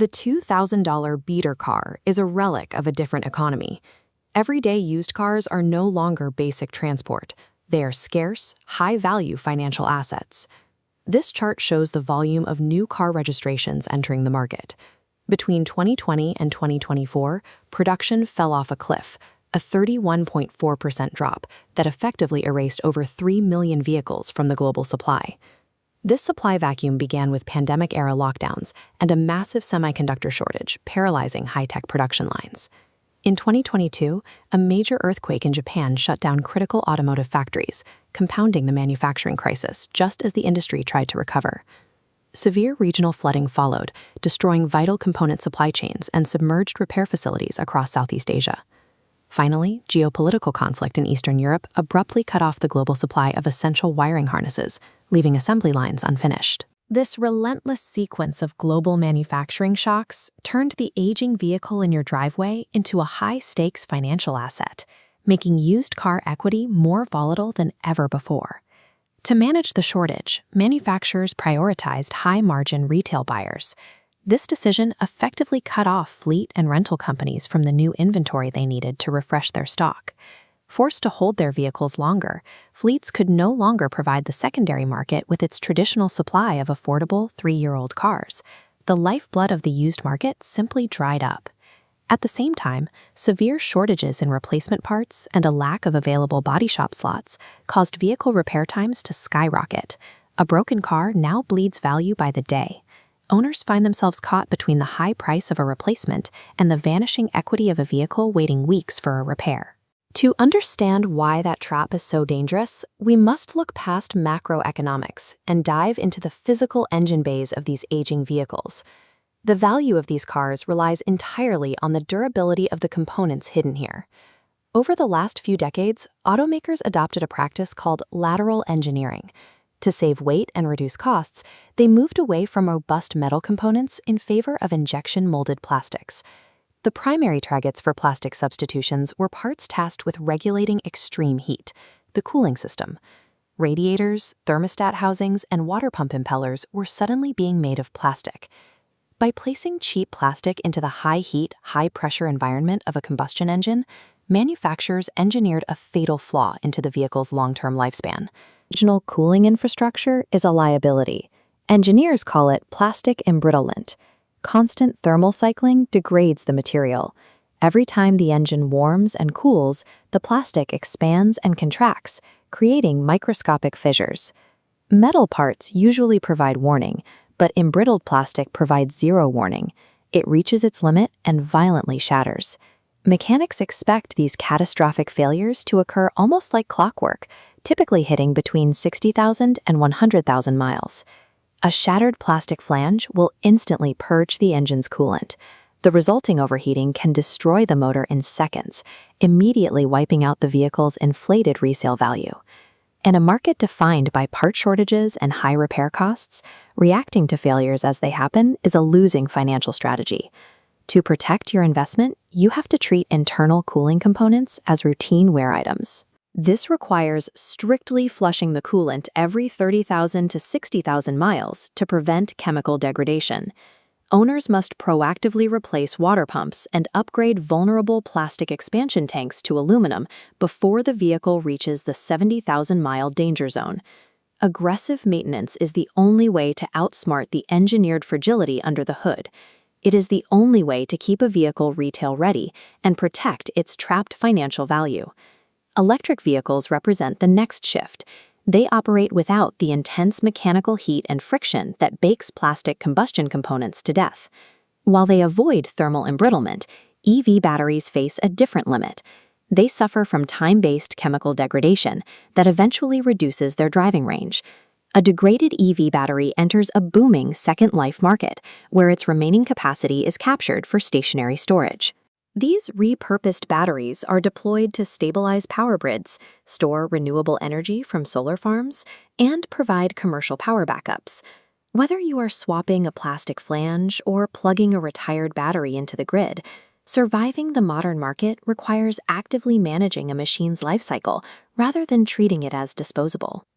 The $2,000 beater car is a relic of a different economy. Everyday used cars are no longer basic transport. They are scarce, high-value financial assets. This chart shows the volume of new car registrations entering the market. Between 2020 and 2024, production fell off a cliff, a 31.4% drop that effectively erased over 3 million vehicles from the global supply. This supply vacuum began with pandemic-era lockdowns and a massive semiconductor shortage, paralyzing high-tech production lines. In 2022, a major earthquake in Japan shut down critical automotive factories, compounding the manufacturing crisis just as the industry tried to recover. Severe regional flooding followed, destroying vital component supply chains and submerged repair facilities across Southeast Asia. Finally, geopolitical conflict in Eastern Europe abruptly cut off the global supply of essential wiring harnesses, leaving assembly lines unfinished. This relentless sequence of global manufacturing shocks turned the aging vehicle in your driveway into a high-stakes financial asset, making used car equity more volatile than ever before. To manage the shortage, manufacturers prioritized high-margin retail buyers. This decision effectively cut off fleet and rental companies from the new inventory they needed to refresh their stock. Forced to hold their vehicles longer, fleets could no longer provide the secondary market with its traditional supply of affordable 3-year-old cars. The lifeblood of the used market simply dried up. At the same time, severe shortages in replacement parts and a lack of available body shop slots caused vehicle repair times to skyrocket. A broken car now bleeds value by the day. Owners find themselves caught between the high price of a replacement and the vanishing equity of a vehicle waiting weeks for a repair. To understand why that trap is so dangerous, we must look past macroeconomics and dive into the physical engine bays of these aging vehicles. The value of these cars relies entirely on the durability of the components hidden here. Over the last few decades, automakers adopted a practice called lateral engineering. To save weight and reduce costs, they moved away from robust metal components in favor of injection-molded plastics. The primary targets for plastic substitutions were parts tasked with regulating extreme heat, the cooling system. Radiators, thermostat housings, and water pump impellers were suddenly being made of plastic. By placing cheap plastic into the high-heat, high-pressure environment of a combustion engine, manufacturers engineered a fatal flaw into the vehicle's long-term lifespan. Original cooling infrastructure is a liability. Engineers call it plastic embrittlement. Constant thermal cycling degrades the material. Every time the engine warms and cools, the plastic expands and contracts, creating microscopic fissures. Metal parts usually provide warning, but embrittled plastic provides zero warning. It reaches its limit and violently shatters. Mechanics expect these catastrophic failures to occur almost like clockwork, typically hitting between 60,000 and 100,000 miles. A shattered plastic flange will instantly purge the engine's coolant. The resulting overheating can destroy the motor in seconds, immediately wiping out the vehicle's inflated resale value. In a market defined by part shortages and high repair costs, reacting to failures as they happen is a losing financial strategy. To protect your investment, you have to treat internal cooling components as routine wear items. This requires strictly flushing the coolant every 30,000 to 60,000 miles to prevent chemical degradation. Owners must proactively replace water pumps and upgrade vulnerable plastic expansion tanks to aluminum before the vehicle reaches the 70,000-mile danger zone. Aggressive maintenance is the only way to outsmart the engineered fragility under the hood. It is the only way to keep a vehicle retail ready and protect its trapped financial value. Electric vehicles represent the next shift. They operate without the intense mechanical heat and friction that bakes plastic combustion components to death. While they avoid thermal embrittlement, EV batteries face a different limit. They suffer from time-based chemical degradation that eventually reduces their driving range. A degraded EV battery enters a booming second life market, where its remaining capacity is captured for stationary storage. These repurposed batteries are deployed to stabilize power grids, store renewable energy from solar farms, and provide commercial power backups. Whether you are swapping a plastic flange or plugging a retired battery into the grid, surviving the modern market requires actively managing a machine's life cycle rather than treating it as disposable.